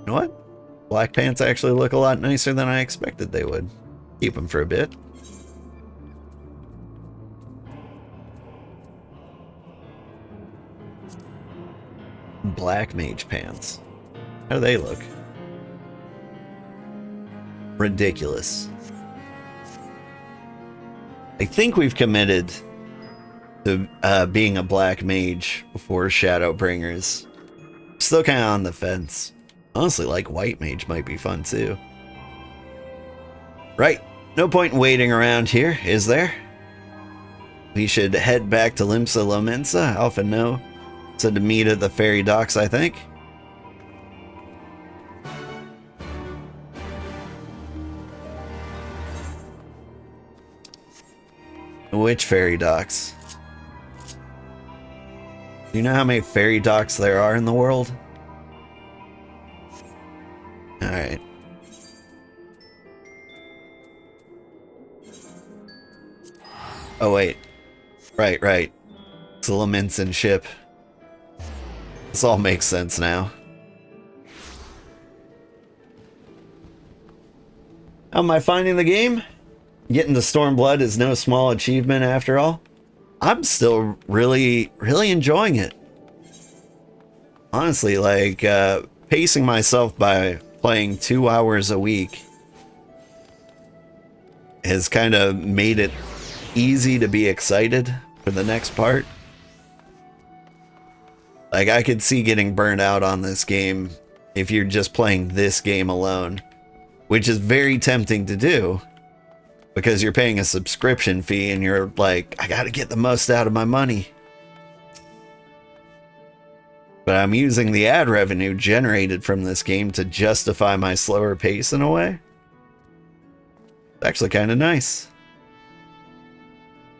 You know what? Black pants actually look a lot nicer than I expected they would. Keep them for a bit. Black mage pants. How do they look? Ridiculous. I think we've committed to being a black mage for Shadowbringers. Still kind of on the fence. Honestly, like white mage might be fun too. Right. No point in waiting around here, is there? We should head back to Limsa Lominsa. Alpha no. Said to meet at the ferry docks, I think. Which ferry docks? Do you know how many ferry docks there are in the world? Alright. Oh wait. Right. It's a Lominsan ship. This all makes sense now. How am I finding the game? Getting to Stormblood is no small achievement after all. I'm still really enjoying it. Honestly, like, pacing myself by playing 2 hours a week has kind of made it easy to be excited for the next part. Like, I could see getting burned out on this game if you're just playing this game alone, which is very tempting to do because you're paying a subscription fee and you're like, I gotta get the most out of my money. But I'm using the ad revenue generated from this game to justify my slower pace in a way. It's actually kind of nice.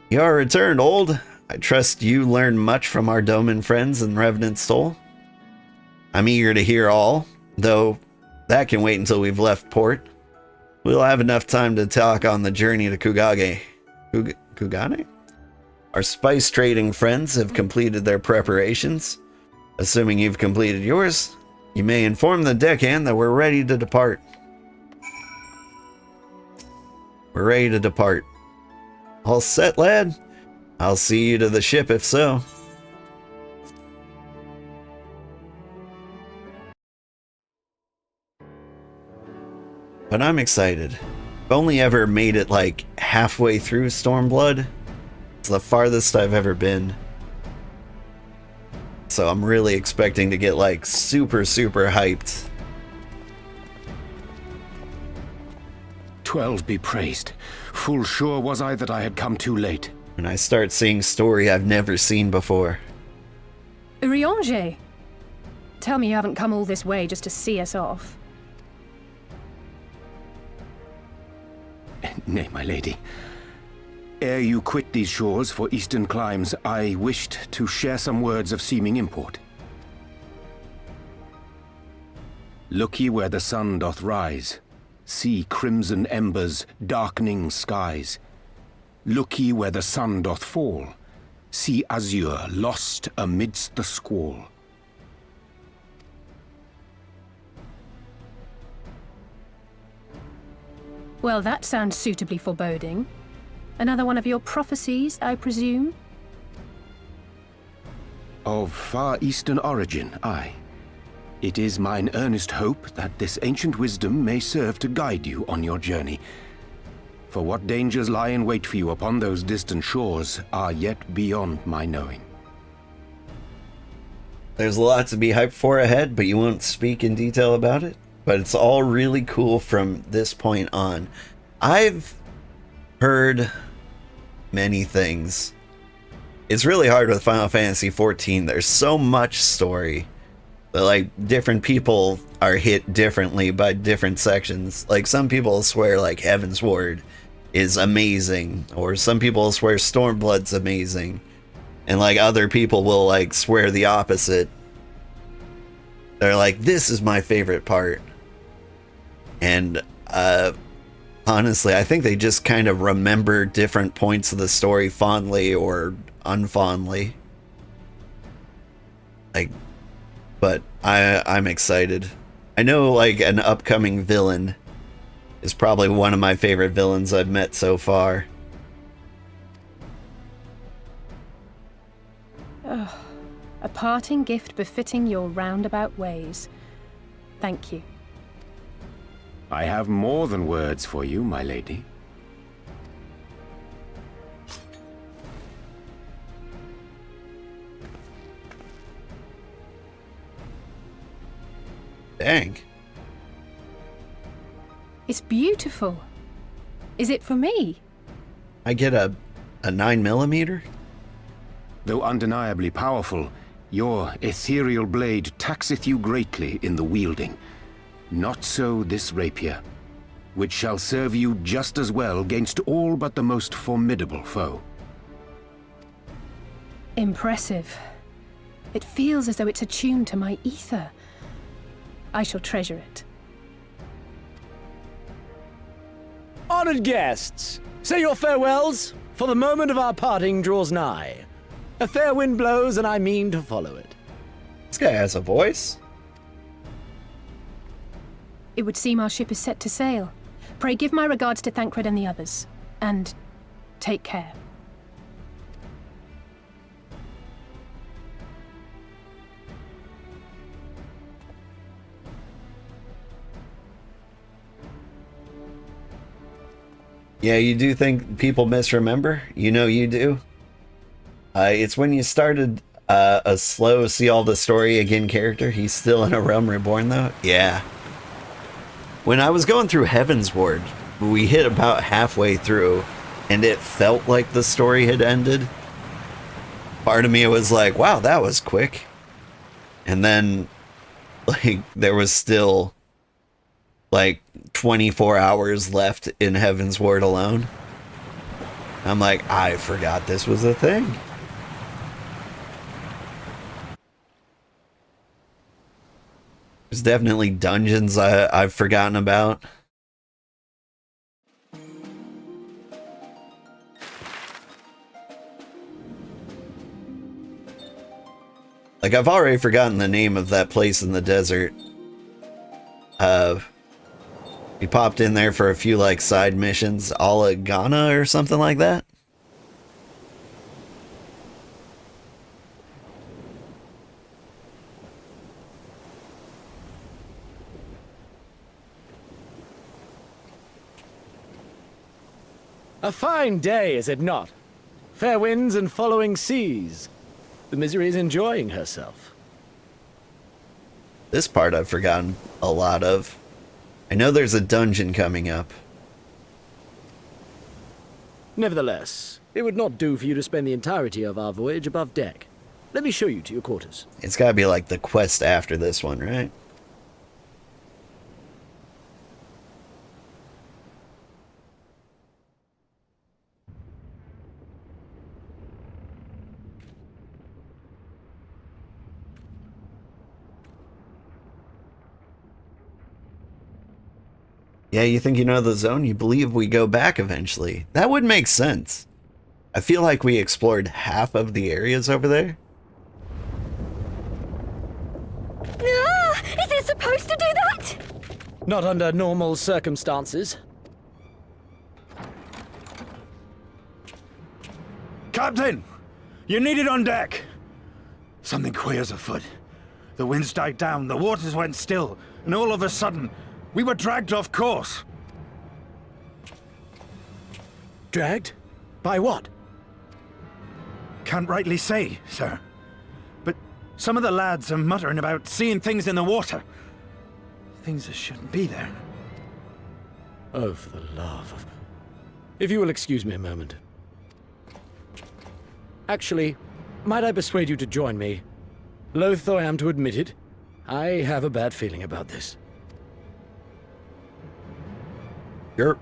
You are returned, old. I trust you learned much from our Doman friends in Revenant Stoll. I'm eager to hear all, though that can wait until we've left port. We'll have enough time to talk on the journey to Kugane. Kugane? Our spice trading friends have completed their preparations. Assuming you've completed yours, you may inform the deckhand that we're ready to depart. We're ready to depart. All set, lad? I'll see you to the ship if so. But I'm excited. I've only ever made it like halfway through Stormblood. It's the farthest I've ever been. So I'm really expecting to get like super hyped. 12 be praised. Full sure was I that I had come too late. When I start seeing story I've never seen before. Urianger! Tell me you haven't come all this way just to see us off. Nay, my lady. Ere you quit these shores for eastern climes, I wished to share some words of seeming import. Look ye where the sun doth rise. See crimson embers, darkening skies. Look ye where the sun doth fall. See azure lost amidst the squall. Well, that sounds suitably foreboding. Another one of your prophecies, I presume? Of far eastern origin, aye. It is mine earnest hope that this ancient wisdom may serve to guide you on your journey. For what dangers lie in wait for you upon those distant shores are yet beyond my knowing. There's a lot to be hyped for ahead, but you won't speak in detail about it. But it's all really cool from this point on. I've heard many things. It's really hard with Final Fantasy XIV. There's so much story that like different people are hit differently by different sections. Like some people swear like Heaven's Ward is amazing, or some people swear Stormblood's amazing, and like other people will like swear the opposite. They're like, this is my favorite part. And honestly, I think they just kind of remember different points of the story fondly or unfondly. Like, but I'm excited. I know, like, an upcoming villain is probably one of my favorite villains I've met so far. Oh, a parting gift befitting your roundabout ways. Thank you. I have more than words for you, my lady. Dang. It's beautiful. Is it for me? I get a 9mm? Though undeniably powerful, your ethereal blade taxeth you greatly in the wielding. Not so this rapier, which shall serve you just as well against all but the most formidable foe. Impressive. It feels as though it's attuned to my ether. I shall treasure it. Honored guests, say your farewells, for the moment of our parting draws nigh. A fair wind blows, and I mean to follow it. This guy has a voice. It would seem our ship is set to sail. Pray give my regards to Thancred and the others. And take care. Yeah, you do think people misremember? You know you do. It's when you started a slow see all the story again character. He's still in A Realm Reborn though. Yeah. When I was going through Heaven's Ward, we hit about halfway through and it felt like the story had ended. Part of me was like, wow, that was quick. And then like there was still like 24 hours left in Heaven's Ward alone. I'm like, I forgot this was a thing. There's definitely dungeons I've forgotten about. Like, I've already forgotten the name of that place in the desert. We popped in there for a few, like, side missions. Alagana or something like that. A fine day, is it not? Fair winds and following seas. The Misery is enjoying herself. This part I've forgotten a lot of. I know there's a dungeon coming up. Nevertheless, it would not do for you to spend the entirety of our voyage above deck. Let me show you to your quarters. It's gotta be like the quest after this one, right? Yeah, you think you know the zone? You believe we go back eventually. That would make sense. I feel like we explored half of the areas over there. Ah, is it supposed to do that? Not under normal circumstances. Captain! You're needed on deck! Something queer's afoot. The winds died down, the waters went still, and all of a sudden, we were dragged off course. Dragged? By what? Can't rightly say, sir. But some of the lads are muttering about seeing things in the water. Things that shouldn't be there. Oh, for the love of... If you will excuse me a moment. Actually, might I persuade you to join me? Loath though I am to admit it, I have a bad feeling about this. Yerp.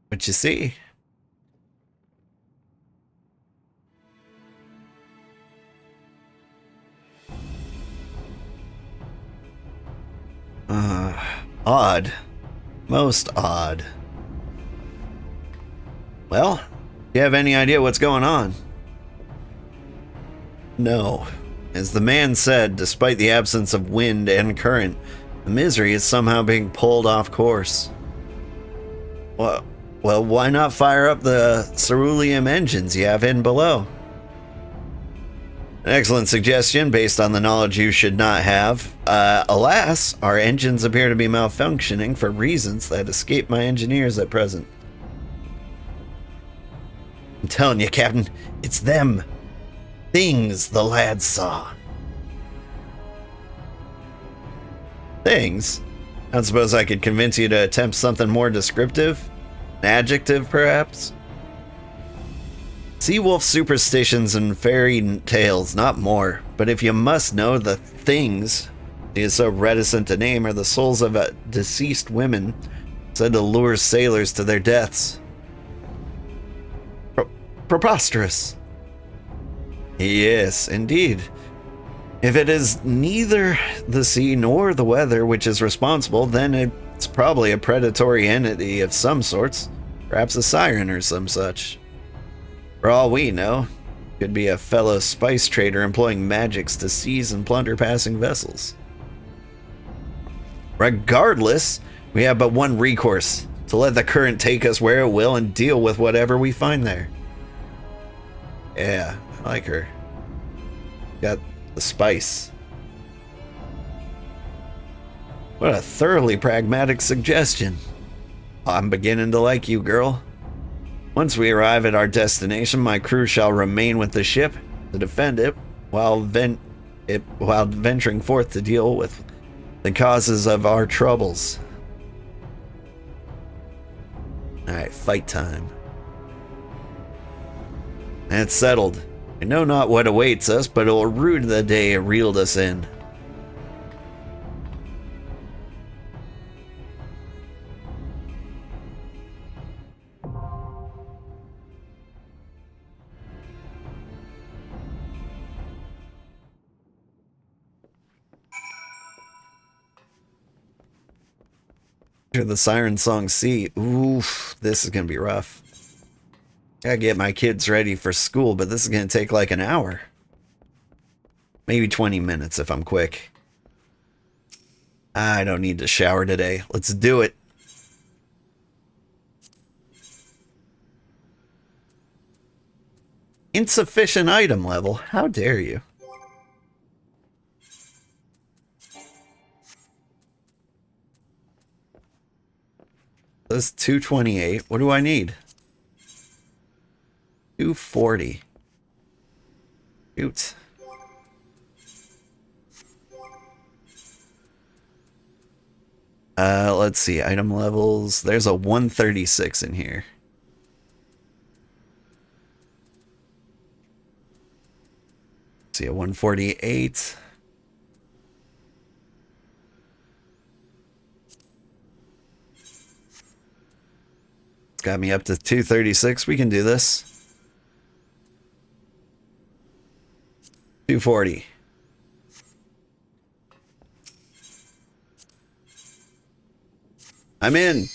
What you see? Odd. Most odd. Well, do you have any idea what's going on? No. As the man said, despite the absence of wind and current, the Misery is somehow being pulled off course. Well, why not fire up the ceruleum engines you have hidden below? An excellent suggestion based on the knowledge you should not have. Alas, our engines appear to be malfunctioning for reasons that escape my engineers at present. I'm telling you, Captain, it's them. Things the lad saw. Things? I don't suppose I could convince you to attempt something more descriptive? An adjective, perhaps? Sea-wolf superstitions and fairy tales, not more. But if you must know, the things he is so reticent to name are the souls of deceased women said to lure sailors to their deaths. Preposterous. Yes, indeed. If it is neither the sea nor the weather which is responsible, then it's probably a predatory entity of some sorts. Perhaps a siren or some such. For all we know, could be a fellow spice trader employing magics to seize and plunder passing vessels. Regardless, we have but one recourse, to let the current take us where it will and deal with whatever we find there. Yeah, I like her. Got the spice. What a thoroughly pragmatic suggestion. I'm beginning to like you, girl. Once we arrive at our destination, my crew shall remain with the ship to defend it while venturing forth to deal with the causes of our troubles. Alright, fight time. That's settled. I know not what awaits us, but it will rue the day it reeled us in. Hear the siren song C. Oof, this is gonna be rough. Gotta get my kids ready for school, but this is gonna take like an hour. Maybe 20 minutes if I'm quick. I don't need to shower today. Let's do it. Insufficient item level. How dare you? That's 228. What do I need? 240. Shoot. Let's see. Item levels. There's a 136 in here. Let's see, a 148. Got me up to 236. We can do this. 240. I'm in.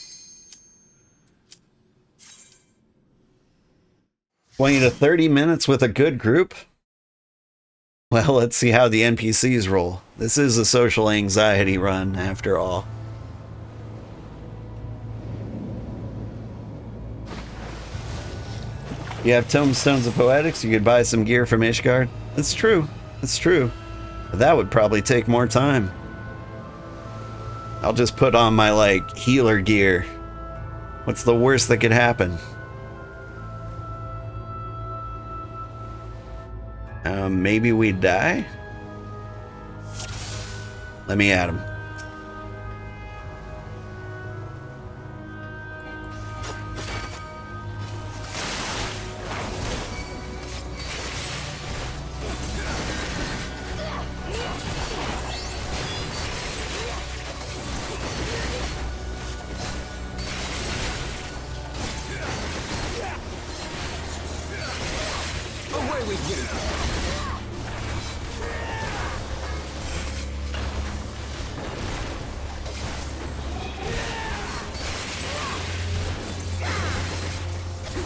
20 to 30 minutes with a good group. Well, let's see how the NPCs roll. This is a social anxiety run, after all. You have Tomestones of Poetics, you could buy some gear from Ishgard. That's true. That's true. But that would probably take more time. I'll just put on my, like, healer gear. What's the worst that could happen? Maybe we die? Let me at him.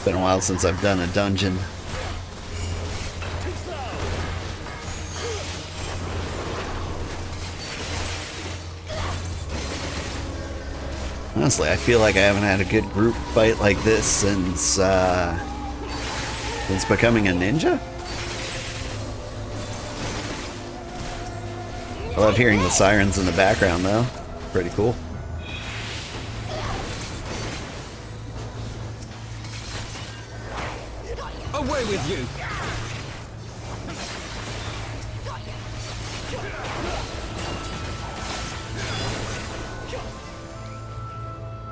Been a while since I've done a dungeon. Honestly, I feel like I haven't had a good group fight like this since becoming a ninja. I love hearing the sirens in the background, though. Pretty cool. Away with you!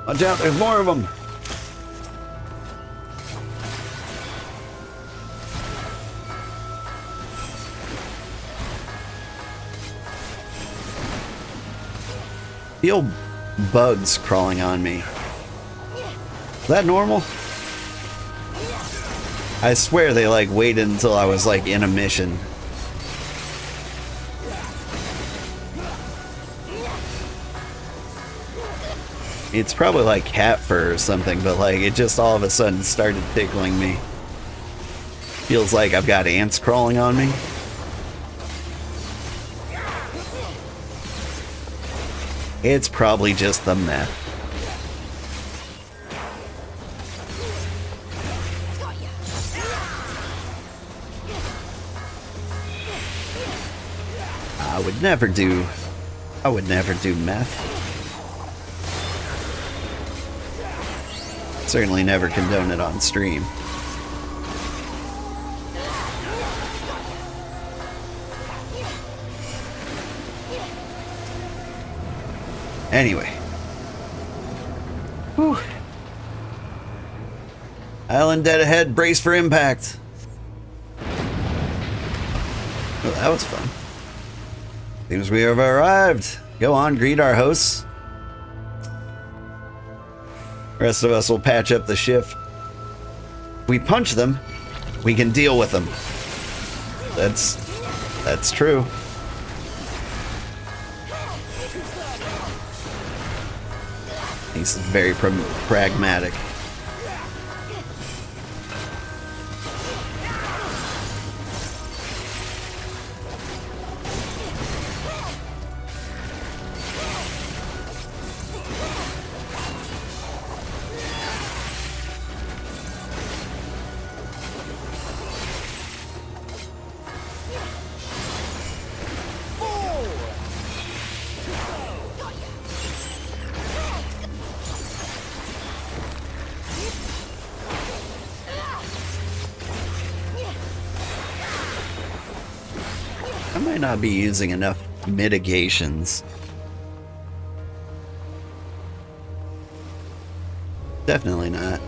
Watch out, there's more of them! Feel bugs crawling on me. Is that normal? I swear they like waited until I was like in a mission. It's probably like cat fur or something, but like it just all of a sudden started tickling me. Feels like I've got ants crawling on me. It's probably just the meth. I would never do meth. Certainly never condone it on stream. Anyway. Whew. Island dead ahead, brace for impact. Well, that was fun. Seems we have arrived. Go on, greet our hosts. The rest of us will patch up the shift. If we punch them, we can deal with them. That's true. He's very pragmatic. I might not be using enough mitigations. Definitely not.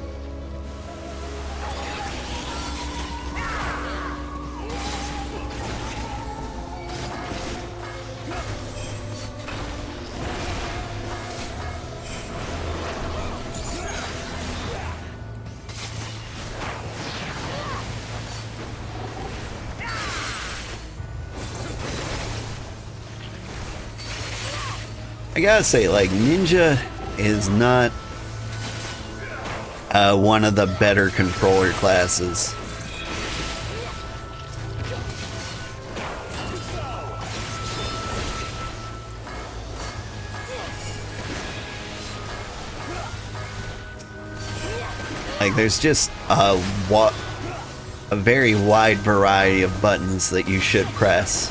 I gotta say, like, ninja is not one of the better controller classes. Like, there's just a very wide variety of buttons that you should press.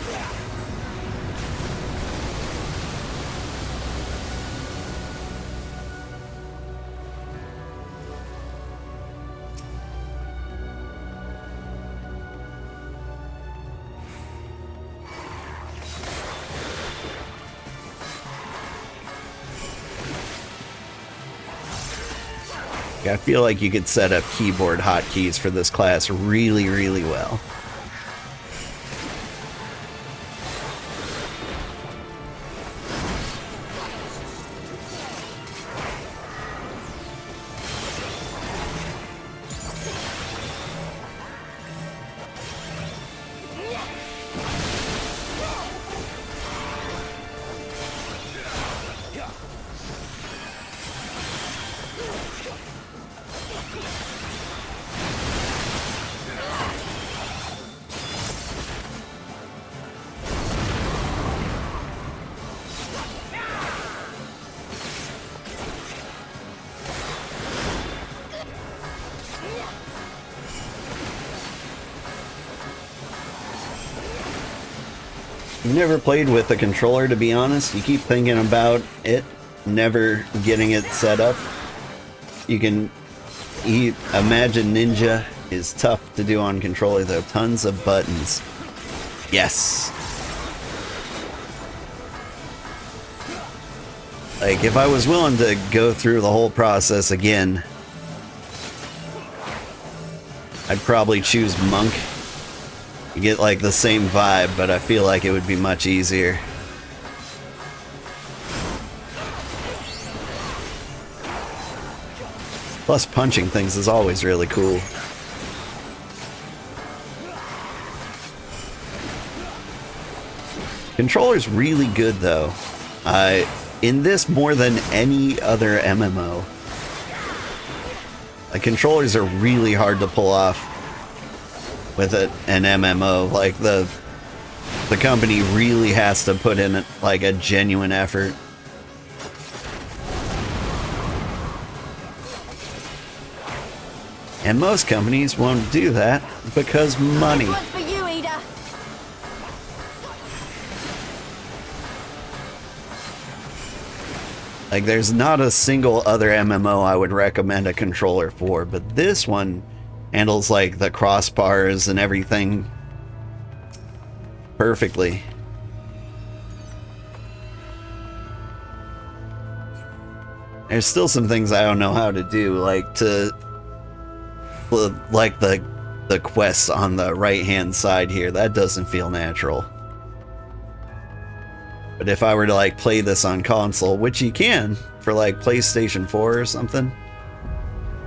I feel like you could set up keyboard hotkeys for this class really, really well. I've never played with a controller, to be honest. You keep thinking about it, never getting it set up. You can imagine Ninja is tough to do on controller though. Tons of buttons. Yes. Like, if I was willing to go through the whole process again, I'd probably choose Monk. You get like the same vibe, but I feel like it would be much easier. Plus, punching things is always really cool. Controller's really good though. In this more than any other MMO, like, controllers are really hard to pull off with an MMO. Like, the company really has to put in like a genuine effort. And most companies won't do that because money. This one's for you, Ida. Like, there's not a single other MMO I would recommend a controller for, but this one handles like the crossbars and everything perfectly. There's still some things I don't know how to do, like the quests on the right hand side here. That doesn't feel natural. But if I were to like play this on console, which you can for like PlayStation 4 or something,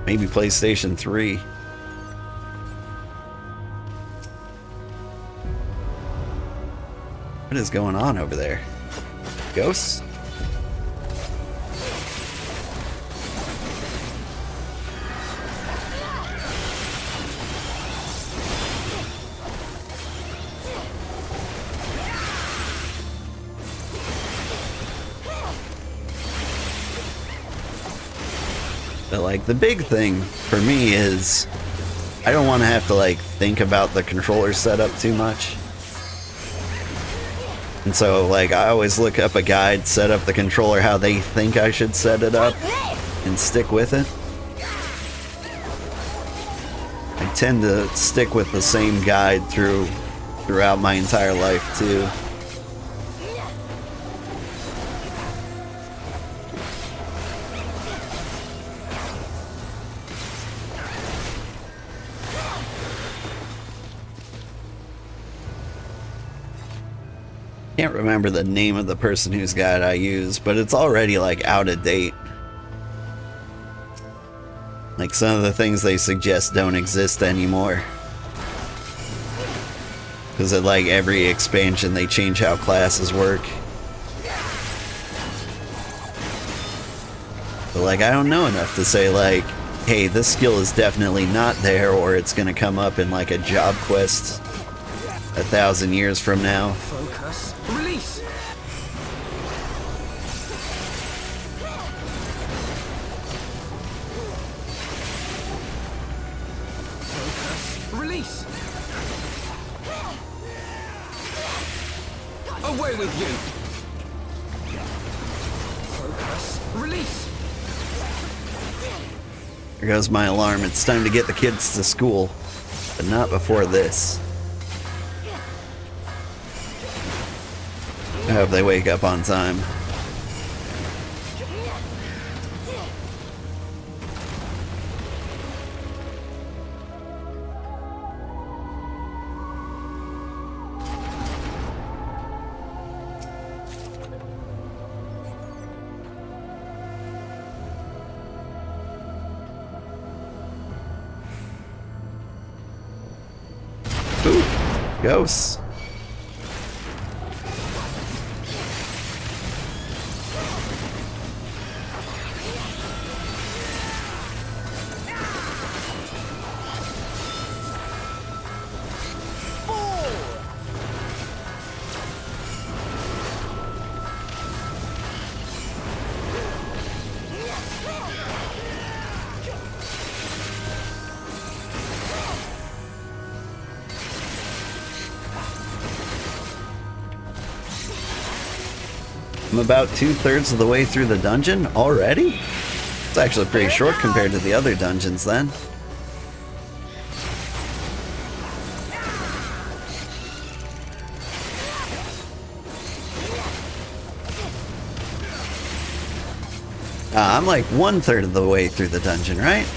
maybe PlayStation 3. What is going on over there? Ghosts? But like, the big thing for me is I don't want to have to like think about the controller setup too much. And so like, I always look up a guide, set up the controller how they think I should set it up, and stick with it. I tend to stick with the same guide throughout my entire life too. Can't remember the name of the person whose guide I use, but it's already like out of date. Like, some of the things they suggest don't exist anymore. Because at like every expansion they change how classes work. But like, I don't know enough to say like, hey, this skill is definitely not there, or it's gonna come up in like a job quest 1,000 years from now. Focus. Release. Focus. Release. Away with you. Focus. Release. There goes my alarm. It's time to get the kids to school. But not before this. I hope they wake up on time. Ooh, ghosts. I'm about 2/3 of the way through the dungeon already? It's actually pretty short compared to the other dungeons then. I'm like 1/3 of the way through the dungeon, right?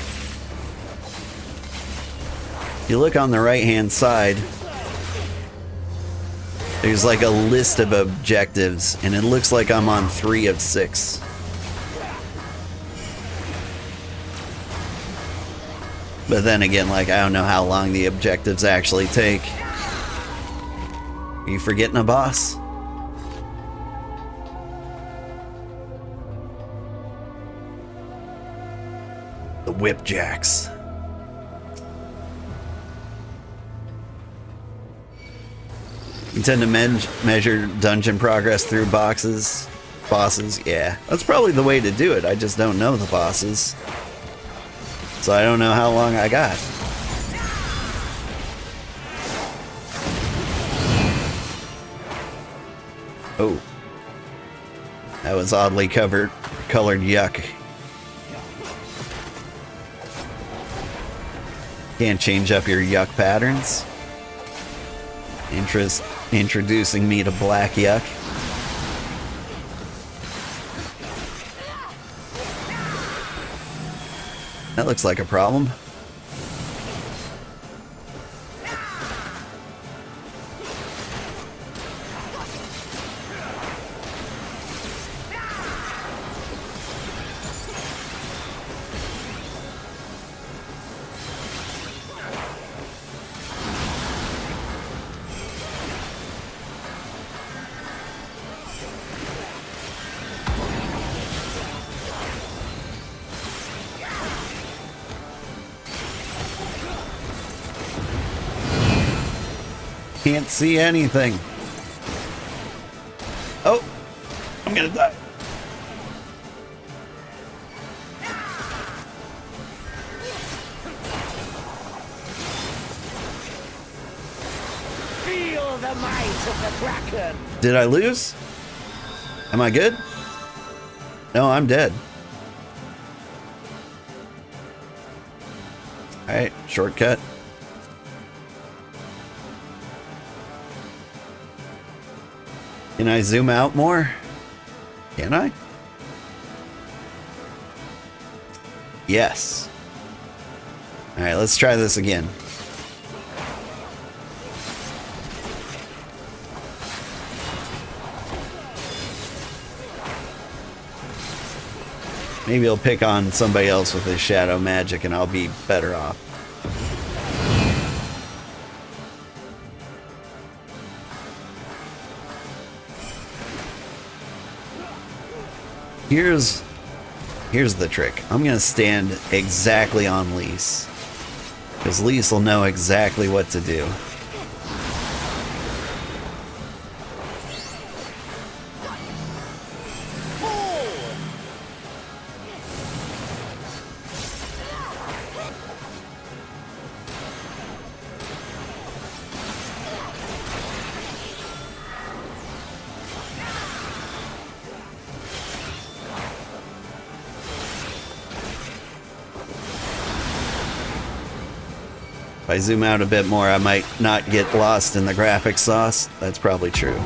You look on the right-hand side, there's like a list of objectives, and it looks like I'm on 3 of 6. But then again, like, I don't know how long the objectives actually take. Are you forgetting a boss? The Whipjacks. You tend to measure dungeon progress through bosses. Yeah, that's probably the way to do it. I just don't know the bosses. So I don't know how long I got. Oh. That was oddly colored yuck. Can't change up your yuck patterns. Introducing me to black yuck. That looks like a problem. Can't see anything. Oh, I'm gonna die. Feel the might of the Kraken. Did I lose? Am I good? No, I'm dead. All right, shortcut. Can I zoom out more? Can I? Yes. All right, let's try this again. Maybe he'll pick on somebody else with his shadow magic and I'll be better off. Here's the trick. I'm gonna stand exactly on Lise, because Lise will know exactly what to do. If I zoom out a bit more, I might not get lost in the graphic sauce. That's probably true.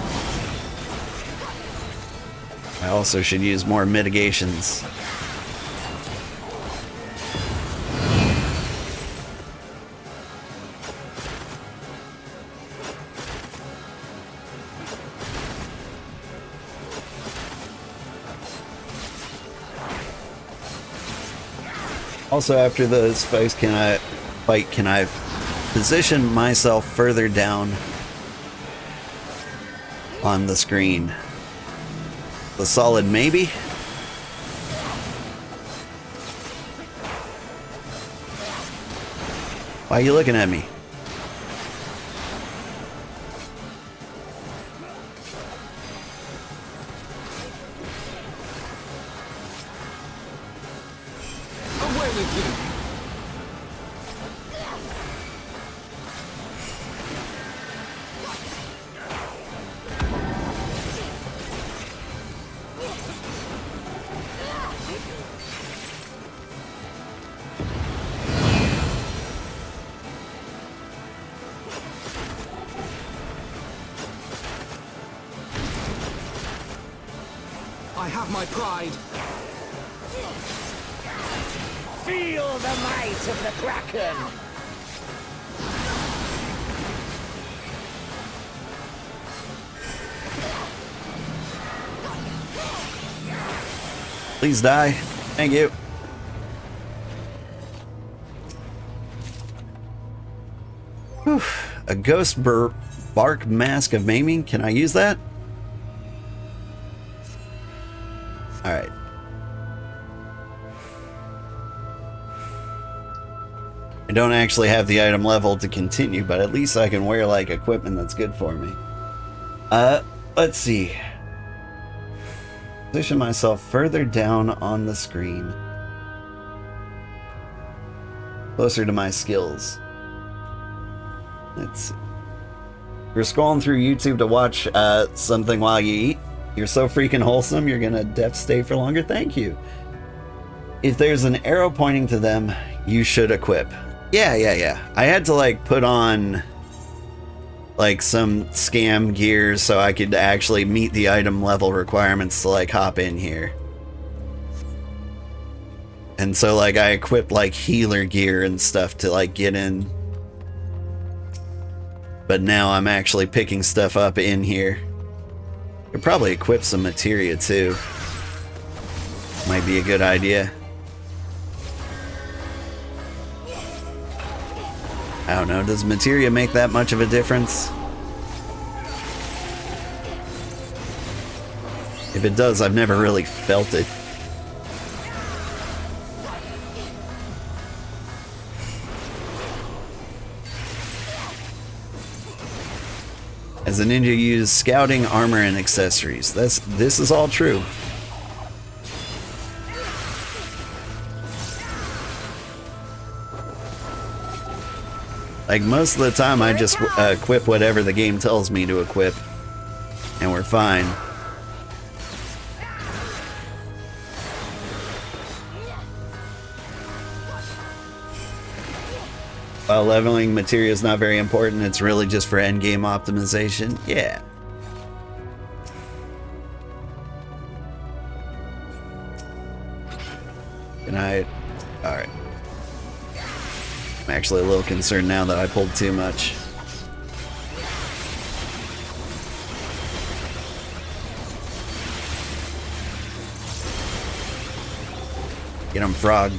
I also should use more mitigations. Also, after this fight, can I position myself further down on the screen? The solid maybe? Why are you looking at me? Away with you. I have my pride. Feel the might of the Kraken! Please die. Thank you. Whew. A ghost bark mask of maiming. Can I use that? Alright. I don't actually have the item level to continue, but at least I can wear like equipment that's good for me. Let's see. Position myself further down on the screen. Closer to my skills. Let's see. You're scrolling through YouTube to watch something while you eat. You're so freaking wholesome, you're gonna def stay for longer. Thank you. If there's an arrow pointing to them, you should equip. Yeah. I had to like put on like some scam gear so I could actually meet the item level requirements to like hop in here. And so like I equipped like healer gear and stuff to like get in. But now I'm actually picking stuff up in here. Could probably equip some materia too. Might be a good idea. I don't know, does materia make that much of a difference? If it does, I've never really felt it. As a ninja, use scouting, armor, and accessories. This is all true. Like, most of the time I just equip whatever the game tells me to equip, and we're fine. While leveling materia is not very important, it's really just for endgame optimization. Yeah. Can I... Alright. I'm actually a little concerned now that I pulled too much. Get him, frog.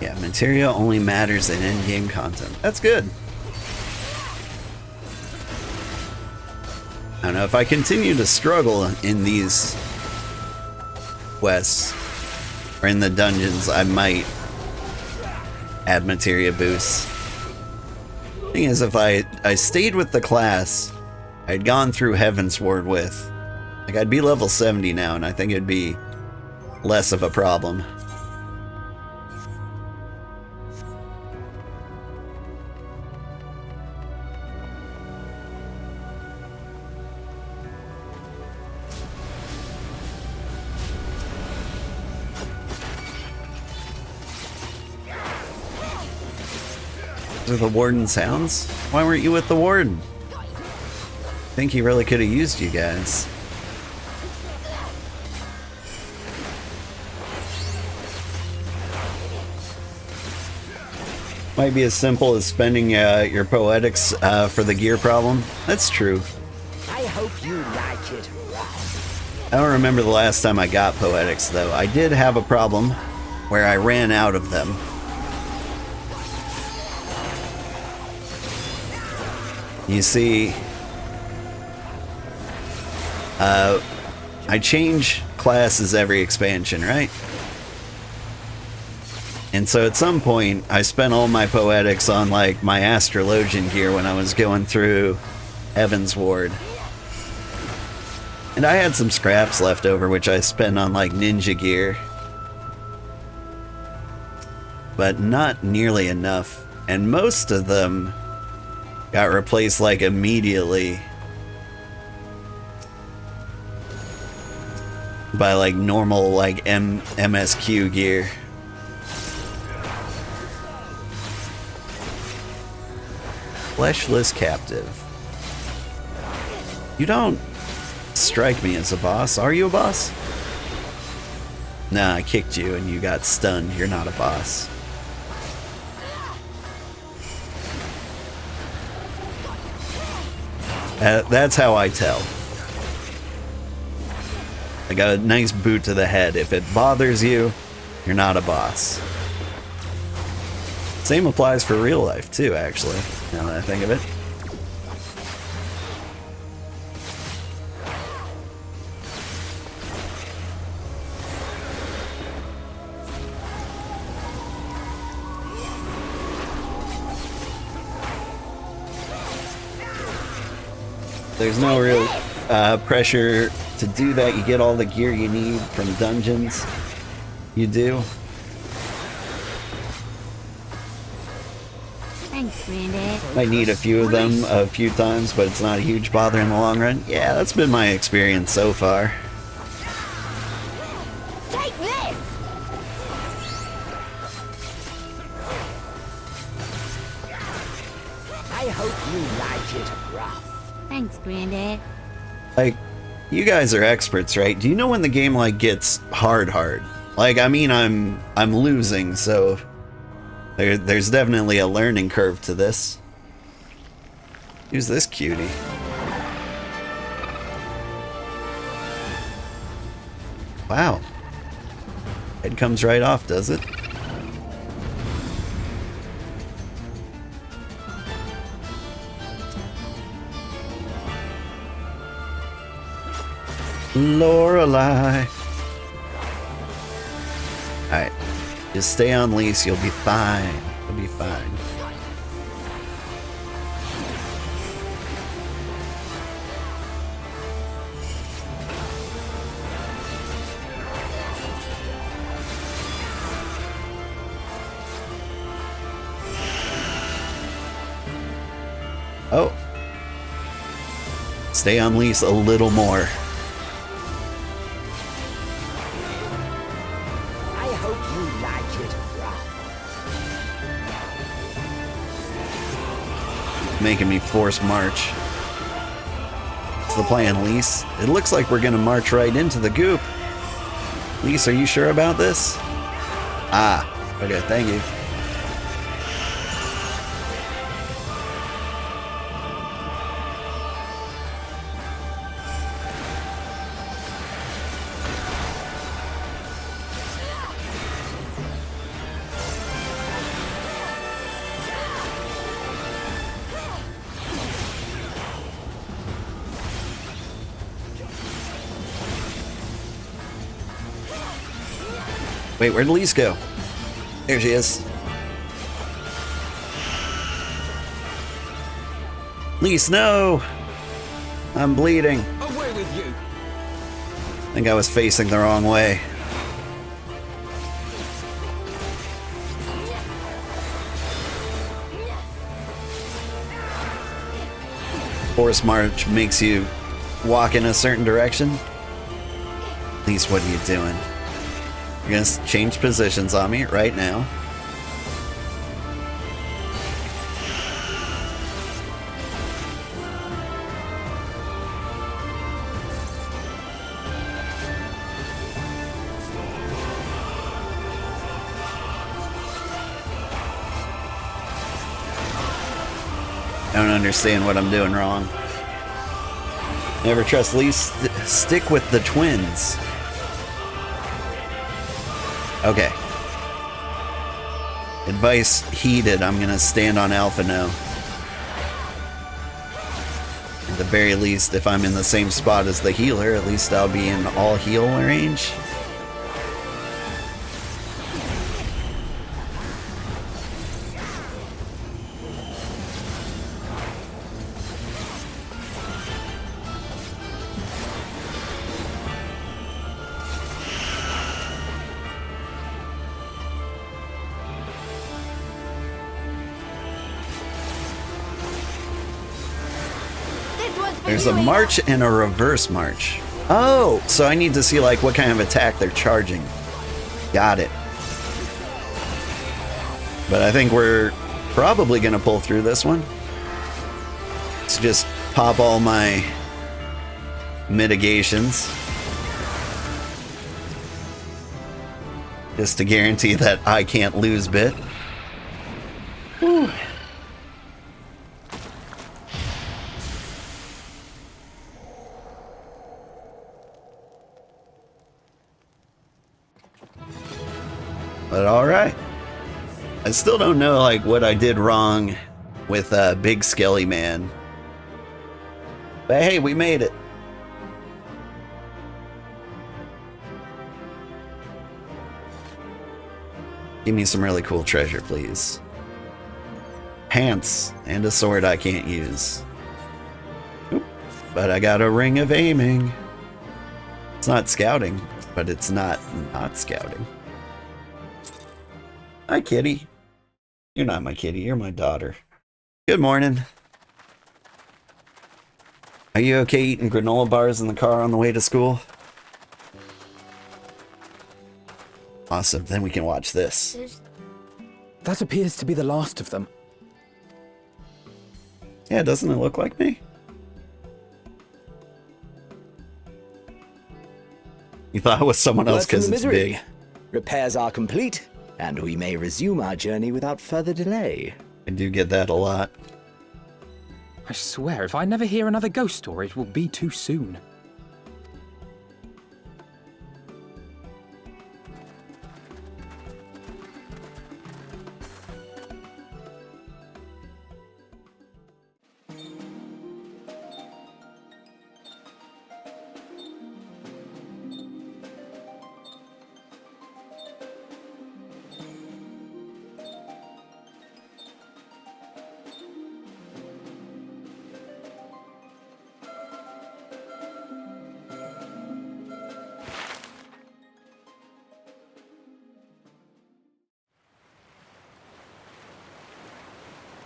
Yeah, materia only matters in in-game content. That's good. I don't know, if I continue to struggle in these quests or in the dungeons, I might add materia boosts. Thing is, if I stayed with the class I'd gone through Heavensward with, like, I'd be level 70 now, and I think it'd be less of a problem. Are the warden's hounds? Why weren't you with the warden? I think he really could have used you guys. Might be as simple as spending your poetics for the gear problem. That's true. I hope you like it. I don't remember the last time I got poetics, though. I did have a problem where I ran out of them. You see, I change classes every expansion, right? And so at some point, I spent all my poetics on like my astrologian gear when I was going through Heaven's Ward. And I had some scraps left over, which I spent on like ninja gear. But not nearly enough. And most of them got replaced like immediately by like normal like MSQ gear. Fleshless captive. You don't strike me as a boss. Are you a boss? Nah, I kicked you and you got stunned. You're not a boss. That's how I tell. I got a nice boot to the head. If it bothers you, you're not a boss. Same applies for real life too, actually, now that I think of it. There's no real pressure to do that. You get all the gear you need from dungeons. You do. Thanks, Granddad. I need a few of them a few times, but it's not a huge bother in the long run. Yeah, that's been my experience so far. Take this! I hope you like it rough. Thanks, Granddad. Like, you guys are experts, right? Do you know when the game like gets hard? Like, I mean, I'm losing, so there's definitely a learning curve to this. Who's this cutie? Wow. Head comes right off, does it? Lorelei. Alright. Just stay on lease, you'll be fine. You'll be fine. Oh. Stay on lease a little more. Making me force march. What's the plan, Lise? It looks like we're gonna march right into the goop. Lise, are you sure about this? Ah, okay, thank you. Wait, where'd Lise go? There she is. Lise, no! I'm bleeding. Away with you. I think I was facing the wrong way. Force march makes you walk in a certain direction. Lise, what are you doing? You're gonna change positions on me right now. I don't understand what I'm doing wrong. Never trust Lise. Stick with the twins. Okay. Advice heeded. I'm gonna stand on Alpha now. At the very least, if I'm in the same spot as the healer, at least I'll be in all heal range. There's a march and a reverse march. Oh, so I need to see like what kind of attack they're charging. Got it. But I think we're probably gonna pull through this one. Let's just pop all my mitigations. Just to guarantee that I can't lose bit. Whew. But alright. I still don't know like what I did wrong with Big Skelly Man. But hey, we made it. Give me some really cool treasure, please. Pants and a sword I can't use. Oop. But I got a ring of aiming. It's not scouting, but it's not scouting. Hi, kitty. You're not my kitty, you're my daughter. Good morning. Are you okay eating granola bars in the car on the way to school? Awesome, then we can watch this. That appears to be the last of them. Yeah, doesn't it look like me? You thought it was someone else because it's big. Repairs are complete, and we may resume our journey without further delay. I do get that a lot. I swear, if I never hear another ghost story, it will be too soon.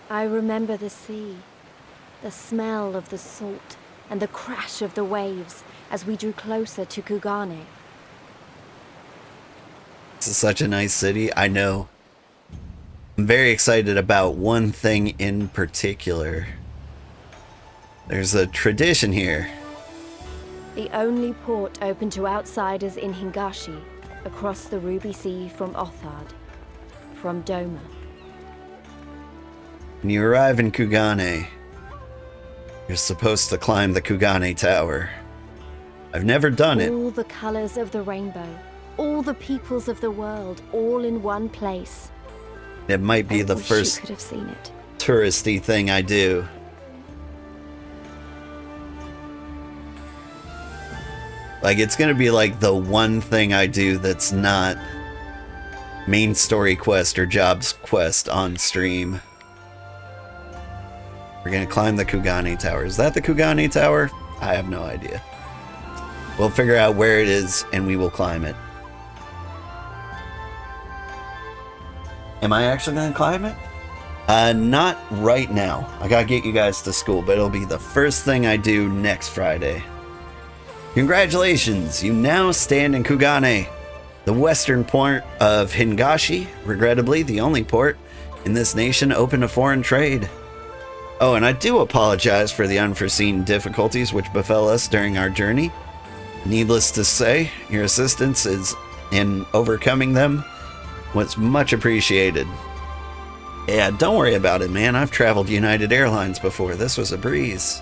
I remember the sea, the smell of the salt, and the crash of the waves as we drew closer to Kugane. This is such a nice city, I know. I'm very excited about one thing in particular. There's a tradition here. The only port open to outsiders in Hingashi, across the Ruby Sea from Othard, from Doma. When you arrive in Kugane, you're supposed to climb the Kugane Tower. I've never done it. All the colors of the rainbow, all the peoples of the world, all in one place. It might be the first you could have seen it. touristy thing I do. Like, it's gonna be like the one thing I do that's not main story quest or jobs quest on stream. We're gonna climb the Kugane Tower. Is that the Kugane Tower? I have no idea. We'll figure out where it is and we will climb it. Am I actually gonna climb it? Not right now. I gotta get you guys to school, but it'll be the first thing I do next Friday. Congratulations! You now stand in Kugane, the western port of Hingashi, regrettably the only port in this nation open to foreign trade. Oh, and I do apologize for the unforeseen difficulties which befell us during our journey. Needless to say, your assistance in overcoming them was much appreciated. Yeah, don't worry about it, man. I've traveled United Airlines before. This was a breeze.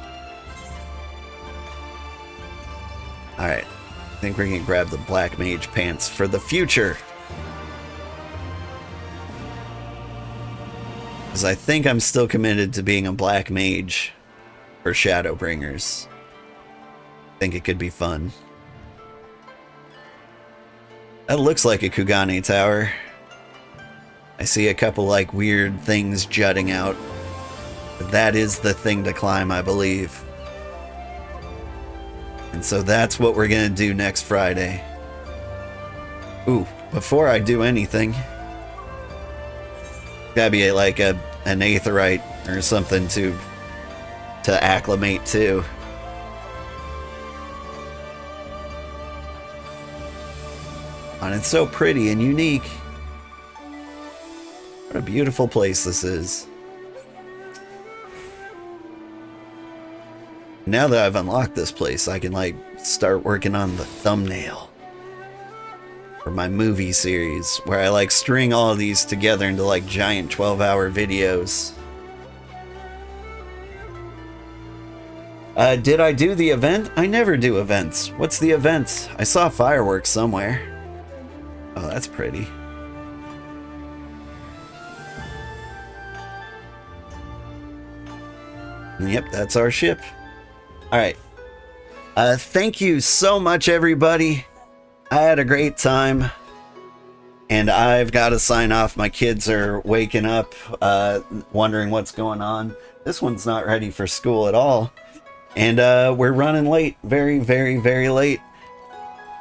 Alright, I think we're gonna grab the Black Mage pants for the future. Because I think I'm still committed to being a Black Mage for Shadowbringers. I think it could be fun. That looks like a Kugane Tower. I see a couple like weird things jutting out. But that is the thing to climb, I believe. And so that's what we're gonna do next Friday. Ooh, before I do anything, gotta be like an aetheryte or something to acclimate to. And it's so pretty and unique. What a beautiful place this is. Now that I've unlocked this place, I can like start working on the thumbnail for my movie series, where I like string all of these together into like giant 12-hour videos. Did I do the event? I never do events. What's the event? I saw fireworks somewhere. Oh, that's pretty. Yep, that's our ship. Alright. Thank you so much, everybody. I had a great time. And I've got to sign off. My kids are waking up, wondering what's going on. This one's not ready for school at all. And we're running late. Very, very, very late.